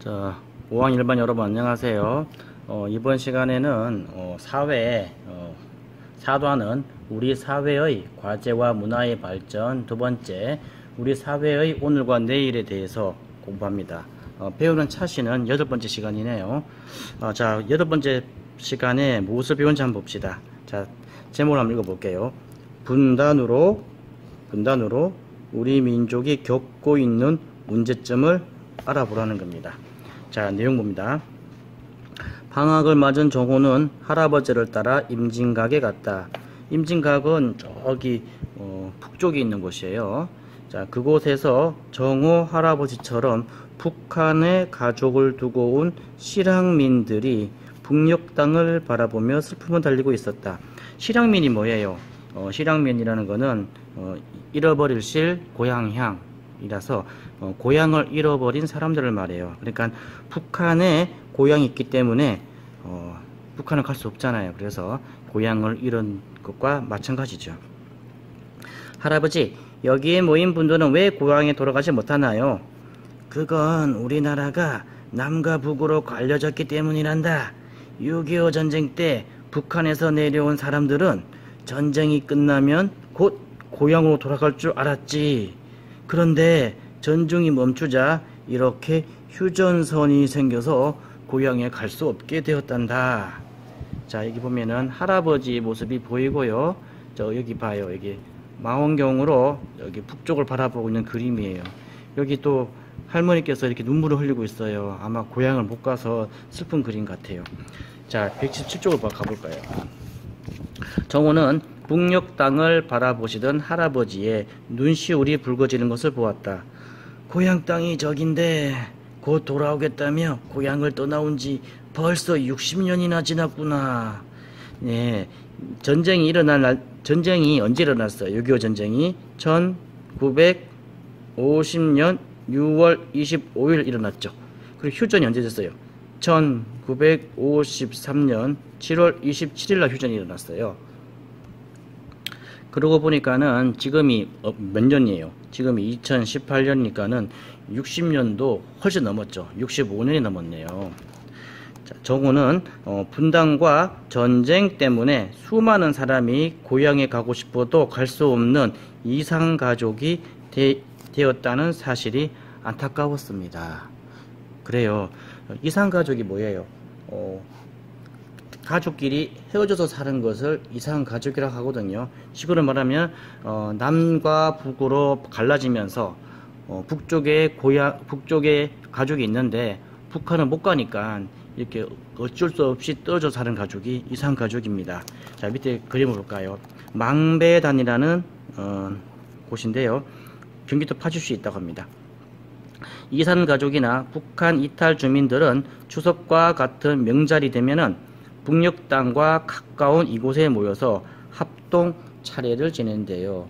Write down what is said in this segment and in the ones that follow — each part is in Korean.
자, 5학년 1반 여러분 안녕하세요. 이번 시간에는 사도하는 우리 사회의 과제와 문화의 발전, 두 번째 우리 사회의 오늘과 내일에 대해서 공부합니다. 배우는 차시는 8번째 시간이네요. 자, 8번째 시간에 무엇을 배운지 한번 봅시다. 자, 제목을 한번 읽어볼게요. 분단으로 우리 민족이 겪고 있는 문제점을 알아보라는 겁니다. 자, 내용 봅니다. 방학을 맞은 정호는 할아버지를 따라 임진각에 갔다. 임진각은 저기 북쪽에 있는 곳이에요. 자, 그곳에서 정호 할아버지처럼 북한에 가족을 두고 온 실향민들이 북녘 땅을 바라보며 슬픔을 달리고 있었다. 실향민이 뭐예요? 실향민이라는 거는 잃어버릴 실 고향향이라서 고향을 잃어버린 사람들을 말해요. 그러니까 북한에 고향이 있기 때문에 북한을 갈 수 없잖아요. 그래서 고향을 잃은 것과 마찬가지죠. 할아버지, 여기에 모인 분들은 왜 고향에 돌아가지 못하나요? 그건 우리나라가 남과 북으로 갈려졌기 때문이란다. 6.25 전쟁 때 북한에서 내려온 사람들은 전쟁이 끝나면 곧 고향으로 돌아갈 줄 알았지. 그런데 전쟁이 멈추자 이렇게 휴전선이 생겨서 고향에 갈 수 없게 되었단다. 자, 여기 보면은 할아버지 모습이 보이고요. 저 여기 봐요. 여기 망원경으로 여기 북쪽을 바라보고 있는 그림이에요. 여기 또 할머니께서 이렇게 눈물을 흘리고 있어요. 아마 고향을 못 가서 슬픈 그림 같아요. 자, 117쪽을 가볼까요? 정호는 북녘 땅을 바라보시던 할아버지의 눈시울이 붉어지는 것을 보았다. 고향 땅이 저긴데 곧 돌아오겠다며 고향을 떠나온 지 벌써 60년이나 지났구나. 네, 전쟁이 언제 일어났어요? 6.25 전쟁이 1950년 6월 25일 일어났죠. 그리고 휴전이 언제 됐어요? 1953년 7월 27일 날 휴전이 일어났어요. 그러고 보니까는 지금이 몇 년이에요? 지금이 2018년이니까는 60년도 훨씬 넘었죠. 65년이 넘었네요. 자, 정호는 분단과 전쟁 때문에 수많은 사람이 고향에 가고 싶어도 갈 수 없는 이산가족이 되었다는 사실이 안타까웠습니다. 그래요. 이산가족이 뭐예요? 가족끼리 헤어져서 사는 것을 이산가족이라고 하거든요. 식으로 말하면 남과 북으로 갈라지면서 북쪽에 가족이 있는데 북한은 못 가니까 이렇게 어쩔 수 없이 떨어져 사는 가족이 이산가족입니다. 자, 밑에 그림을 볼까요? 망배단이라는 곳인데요. 경기도 파주시에 있다고 합니다. 이산가족이나 북한 이탈 주민들은 추석과 같은 명절이 되면은 북녘 땅과 가까운 이곳에 모여서 합동 차례를 지낸대요.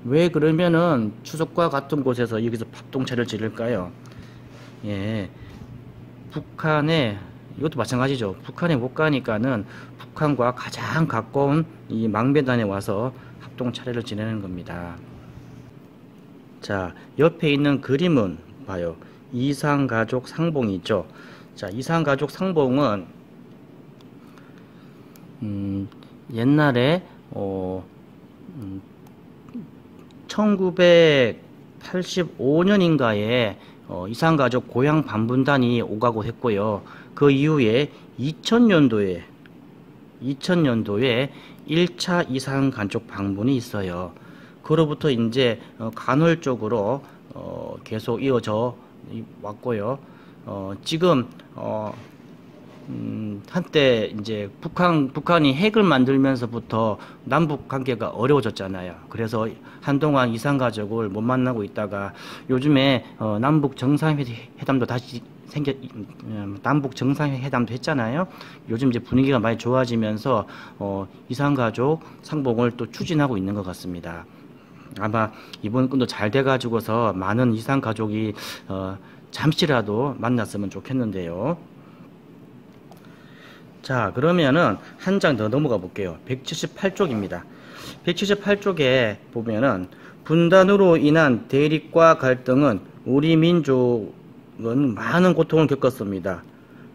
왜 그러면은 추석과 같은 곳에서 여기서 합동 차례를 지낼까요? 예, 북한에 이것도 마찬가지죠. 북한에 못 가니까는 북한과 가장 가까운 이 망배단에 와서 합동 차례를 지내는 겁니다. 자, 옆에 있는 그림은 봐요. 이산가족 상봉이 있죠. 자, 이산가족 상봉은 옛날에 1985년인가에 이산가족 고향 반분단이 오가고 했고요. 그 이후에 2000년도에 1차 이산가족 방문이 있어요. 그로부터 이제 간헐적으로 계속 이어져 왔고요. 지금 한때 이제 북한이 핵을 만들면서부터 남북 관계가 어려워졌잖아요. 그래서 한동안 이산가족을 못 만나고 있다가 요즘에 남북 정상회담도 다시 남북 정상회담도 했잖아요. 요즘 이제 분위기가 많이 좋아지면서 이산가족 상봉을 또 추진하고 있는 것 같습니다. 아마 이번 건도 잘 돼가지고서 많은 이산가족이 잠시라도 만났으면 좋겠는데요. 자, 그러면은 한 장 더 넘어가 볼게요. 178쪽입니다. 178쪽에 보면은 분단으로 인한 대립과 갈등은 우리 민족 많은 고통을 겪었습니다.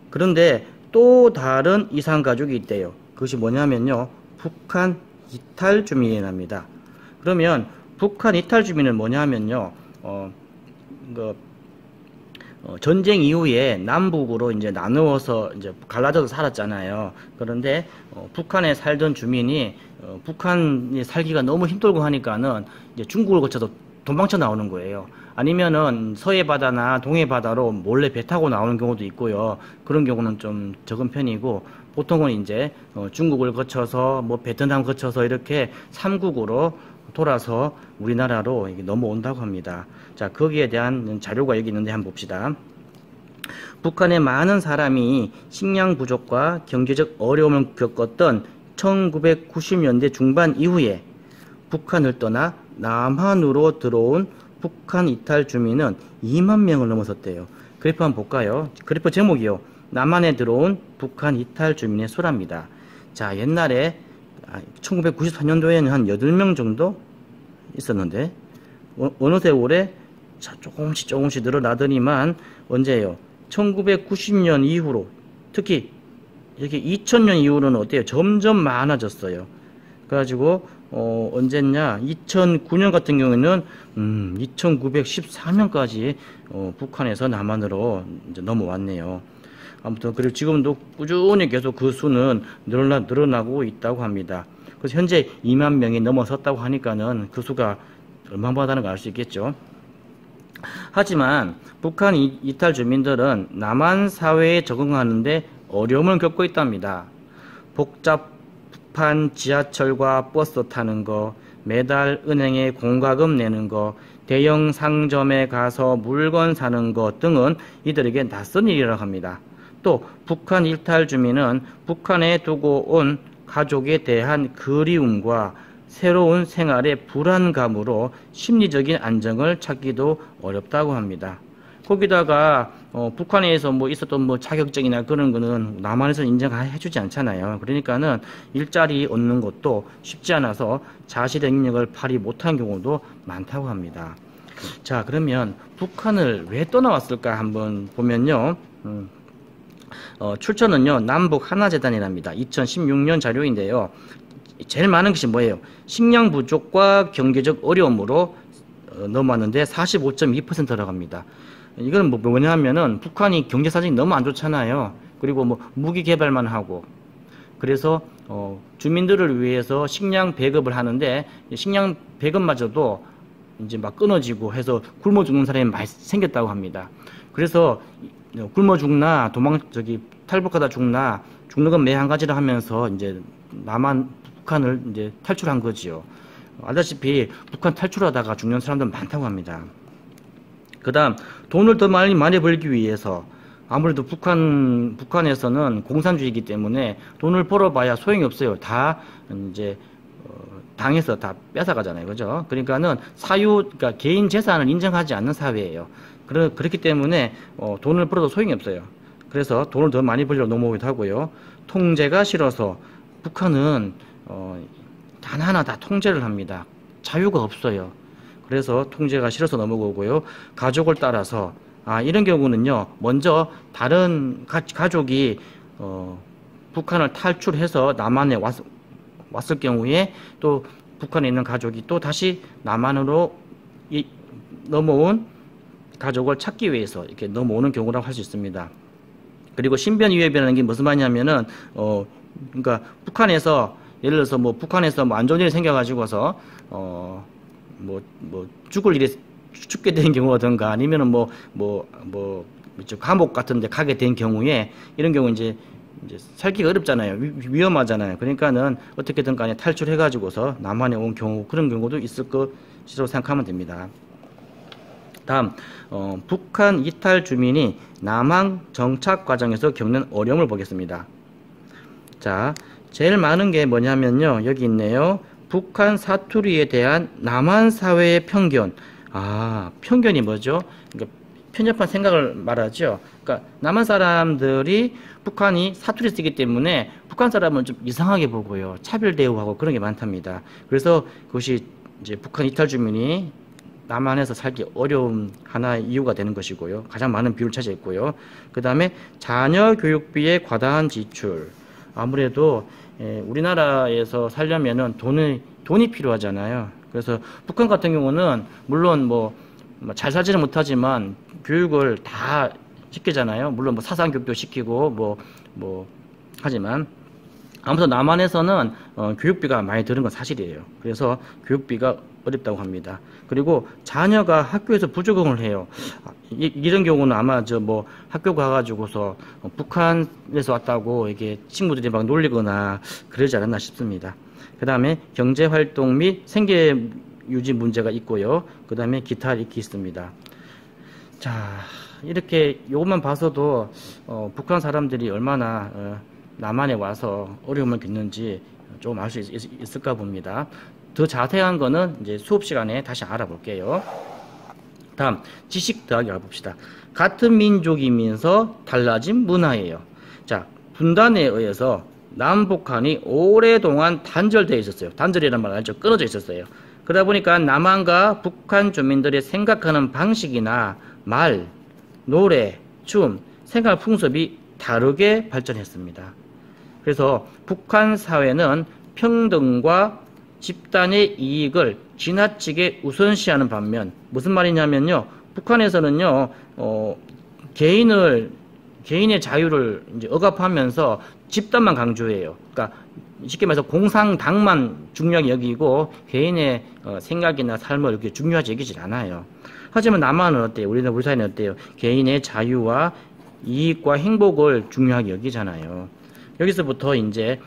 그런데 또 다른 이산 가족이 있대요. 그것이 뭐냐면요, 북한 이탈 주민이랍니다. 그러면 북한 이탈 주민은 뭐냐면요, 전쟁 이후에 남북으로 이제 나누어서 이제 갈라져서 살았잖아요. 그런데 북한에 살던 주민이 북한에 살기가 너무 힘들고 하니까는 이제 중국을 거쳐서 도망쳐 나오는 거예요. 아니면은 서해 바다나 동해 바다로 몰래 배 타고 나오는 경우도 있고요. 그런 경우는 좀 적은 편이고, 보통은 이제 중국을 거쳐서 뭐 베트남 거쳐서 이렇게 삼국으로 돌아서 우리나라로 넘어온다고 합니다. 자, 거기에 대한 자료가 여기 있는데 한번 봅시다. 북한의 많은 사람이 식량 부족과 경제적 어려움을 겪었던 1990년대 중반 이후에 북한을 떠나 남한으로 들어온 북한 이탈 주민은 2만 명을 넘어섰대요. 그래프 한번 볼까요? 그래프 제목이요, 남한에 들어온 북한 이탈 주민의 수랍니다. 자, 옛날에 1994년도에는 한 8명 정도 있었는데 어느 세월에 조금씩 늘어나더니만 언제예요? 1990년 이후로, 특히 이렇게 2000년 이후로는 어때요? 점점 많아졌어요. 그래가지고 언제냐? 2009년 같은 경우에는 2914명까지 북한에서 남한으로 이제 넘어왔네요. 아무튼 그리고 지금도 꾸준히 계속 그 수는 늘어나고 있다고 합니다. 그래서 현재 2만 명이 넘어섰다고 하니까는 그 수가 얼마나 많다는 걸 알 수 있겠죠. 하지만 북한 이탈 주민들은 남한 사회에 적응하는데 어려움을 겪고 있답니다. 복잡한 지하철과 버스 타는 거, 매달 은행에 공과금 내는 거, 대형 상점에 가서 물건 사는 것 등은 이들에게 낯선 일이라고 합니다. 또 북한 이탈 주민은 북한에 두고 온 가족에 대한 그리움과 새로운 생활의 불안감으로 심리적인 안정을 찾기도 어렵다고 합니다. 거기다가 북한에서 뭐 있었던 뭐 자격증이나 그런 거는 남한에서 인정해주지 않잖아요. 그러니까는 일자리 얻는 것도 쉽지 않아서 자신의 능력을 발휘 못한 경우도 많다고 합니다. 자, 그러면 북한을 왜 떠나왔을까 한번 보면요. 출처는요, 남북 하나재단이랍니다. 2016년 자료인데요. 제일 많은 것이 뭐예요? 식량 부족과 경제적 어려움으로 넘어왔는데 45.2%라고 합니다. 이건 뭐냐면은 북한이 경제 사정이 너무 안 좋잖아요. 그리고 뭐 무기 개발만 하고, 그래서 주민들을 위해서 식량 배급을 하는데 식량 배급마저도 이제 막 끊어지고 해서 굶어 죽는 사람이 많이 생겼다고 합니다. 그래서 굶어 죽나 탈북하다 죽나, 죽는 건 매 한 가지를 하면서 이제 북한을 이제 탈출한 거지요. 알다시피 북한 탈출하다가 죽는 사람들 많다고 합니다. 그 다음, 돈을 더 많이 벌기 위해서, 아무래도 북한에서는 공산주의이기 때문에 돈을 벌어봐야 소용이 없어요. 다 이제 당에서 다 뺏어가잖아요. 그죠? 그러니까는 그러니까 개인 재산을 인정하지 않는 사회예요. 그렇기 때문에 돈을 벌어도 소용이 없어요. 그래서 돈을 더 많이 벌려고 넘어오기도 하고요. 통제가 싫어서 북한은 단 하나 다 통제를 합니다. 자유가 없어요. 그래서 통제가 싫어서 넘어오고요. 가족을 따라서, 이런 경우는요, 먼저 다른 가족이 북한을 탈출해서 남한에 왔을 경우에 또 북한에 있는 가족이 또 다시 남한으로 넘어온 가족을 찾기 위해서 이렇게 넘어오는 경우라고 할 수 있습니다. 그리고 신변 위협이라는 게 무슨 말이냐면은 그러니까 북한에서, 예를 들어서 뭐 북한에서 뭐 안 좋은 일이 생겨가지고서 죽게 된 경우라든가, 아니면은 감옥 같은데 가게 된 경우에, 이런 경우 이제 살기가 어렵잖아요. 위험하잖아요. 그러니까는 어떻게든 간에 탈출해가지고서 남한에 온 경우, 그런 경우도 있을 것이라고 생각하면 됩니다. 다음, 북한 이탈 주민이 남한 정착 과정에서 겪는 어려움을 보겠습니다. 자, 제일 많은 게 뭐냐면요, 여기 있네요. 북한 사투리에 대한 남한 사회의 편견. 편견이 뭐죠? 그러니까 편협한 생각을 말하죠. 그러니까 남한 사람들이 북한이 사투리 쓰기 때문에 북한 사람은 좀 이상하게 보고요, 차별 대우하고 그런 게 많답니다. 그래서 그것이 이제 북한 이탈 주민이 남한에서 살기 어려운 하나의 이유가 되는 것이고요. 가장 많은 비율을 차지했고요. 그 다음에 자녀 교육비의 과다한 지출. 아무래도 우리나라에서 살려면은 돈이 필요하잖아요. 그래서 북한 같은 경우는 물론 뭐 잘 살지는 못하지만 교육을 다 시키잖아요. 물론 뭐 사상 교육도 시키고 뭐 하지만 아무튼 남한에서는 교육비가 많이 드는 건 사실이에요. 그래서 교육비가 어렵다고 합니다. 그리고 자녀가 학교에서 부적응을 해요. 이런 경우는 아마 뭐 학교 가가지고서 북한에서 왔다고 이게 친구들이 막 놀리거나 그러지 않았나 싶습니다. 그 다음에 경제활동 및 생계 유지 문제가 있고요. 그 다음에 기타 이렇게 있습니다. 자, 이렇게 이것만 봐서도 북한 사람들이 얼마나 남한에 와서 어려움을 겪는지 좀 알 수 있을까 봅니다. 더 자세한 거는 이제 수업 시간에 다시 알아볼게요. 다음, 지식 더하기 알아봅시다. 같은 민족이면서 달라진 문화예요. 자, 분단에 의해서 남북한이 오랫동안 단절되어 있었어요. 단절이라는 말 알죠? 끊어져 있었어요. 그러다 보니까 남한과 북한 주민들의 생각하는 방식이나 말, 노래, 춤, 생활 풍습이 다르게 발전했습니다. 그래서 북한 사회는 평등과 집단의 이익을 지나치게 우선시하는 반면 무슨 말이냐면요. 북한에서는요. 개인의 자유를 이제 억압하면서 집단만 강조해요. 그러니까 쉽게 말해서 공상당만 중요하게 여기고 개인의 생각이나 삶을 이렇게 중요하게 여기질 않아요. 하지만 남한은 어때요? 우리 사회는 어때요? 개인의 자유와 이익과 행복을 중요하게 여기잖아요. 여기서부터 이제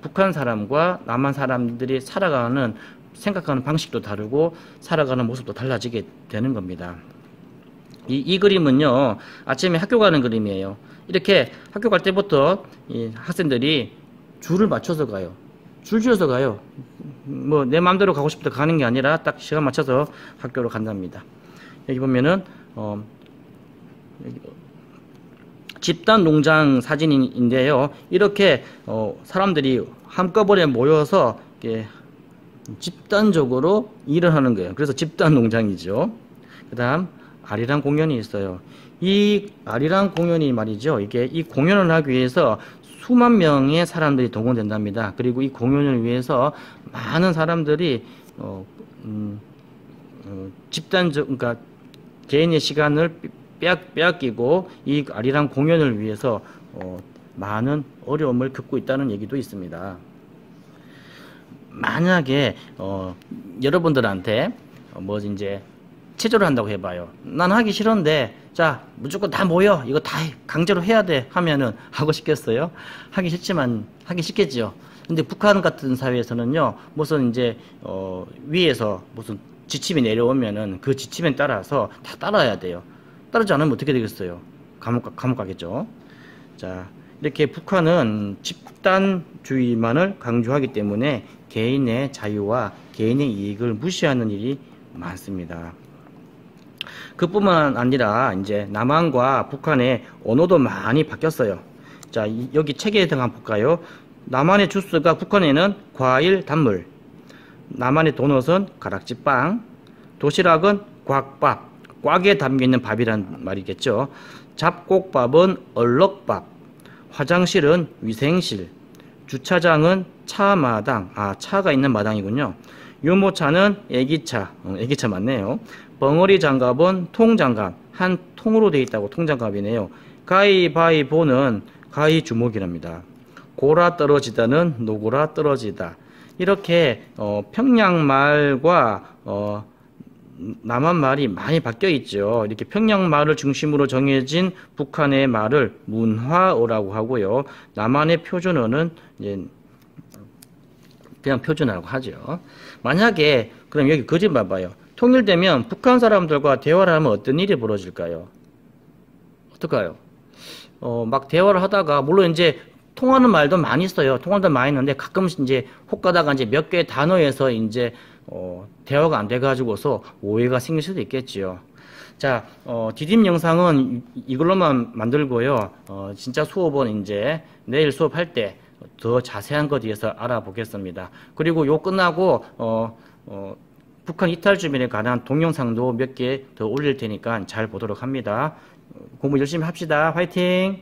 북한 사람과 남한 사람들이 살아가는 생각하는 방식도 다르고 살아가는 모습도 달라지게 되는 겁니다. 이 그림은요, 아침에 학교 가는 그림이에요. 이렇게 학교 갈 때부터 이 학생들이 줄을 맞춰서 가요. 줄 지어서 가요. 뭐 내 마음대로 가고 싶다 가는 게 아니라 딱 시간 맞춰서 학교로 간답니다. 여기 보면은 여기 집단 농장 사진인데요. 이렇게 사람들이 한꺼번에 모여서 이렇게 집단적으로 일을 하는 거예요. 그래서 집단 농장이죠. 그다음 아리랑 공연이 있어요. 이 아리랑 공연이 말이죠. 이게 이 공연을 하기 위해서 수만 명의 사람들이 동원된답니다. 그리고 이 공연을 위해서 많은 사람들이 그러니까 개인의 시간을 빼앗기고 이 아리랑 공연을 위해서 많은 어려움을 겪고 있다는 얘기도 있습니다. 만약에 여러분들한테 뭐 이제 체조를 한다고 해봐요. 난 하기 싫은데 자 무조건 다 모여 이거 다 강제로 해야 돼 하면은 하고 싶겠어요? 하기 싫지만 하기 싫겠죠. 근데 북한 같은 사회에서는요 무슨 이제 위에서 무슨 지침이 내려오면은 그 지침에 따라서 다 따라야 돼요. 따르지 않으면 어떻게 되겠어요? 감옥 가겠죠. 자, 이렇게 북한은 집단주의만을 강조하기 때문에 개인의 자유와 개인의 이익을 무시하는 일이 많습니다. 그뿐만 아니라 이제 남한과 북한의 언어도 많이 바뀌었어요. 자, 여기 책에 한번 볼까요? 남한의 주스가 북한에는 과일, 단물, 남한의 도넛은 가락지빵, 도시락은 곽밥, 꽉에 담겨있는 밥이란 말이겠죠. 잡곡밥은 얼럭밥, 화장실은 위생실, 주차장은 차마당, 차가 있는 마당이군요. 유모차는 애기차, 애기차 맞네요. 벙어리 장갑은 통장갑, 한 통으로 되어 있다고 통장갑이네요. 가위바위보는 가위 주먹이랍니다. 고라 떨어지다는 노고라 떨어지다. 이렇게 평양말과 남한 말이 많이 바뀌어 있죠. 이렇게 평양말을 중심으로 정해진 북한의 말을 문화어라고 하고요. 남한의 표준어는 이제 그냥 표준어라고 하죠. 만약에 그럼 여기 그 집 봐봐요. 통일되면 북한 사람들과 대화를 하면 어떤 일이 벌어질까요? 어떨까요? 막 대화를 하다가 물론 이제 통하는 말도 많이 있어요. 통하는 많이 있는데 가끔씩 이제 혹 가다가 이제 몇 개의 단어에서 이제 대화가 안 돼가지고서 오해가 생길 수도 있겠지요. 자, 디딤 영상은 이걸로만 만들고요. 진짜 수업은 이제 내일 수업할 때 더 자세한 것에 대해서 알아보겠습니다. 그리고 요 끝나고 북한 이탈 주민에 관한 동영상도 몇 개 더 올릴 테니까 잘 보도록 합니다. 공부 열심히 합시다. 화이팅!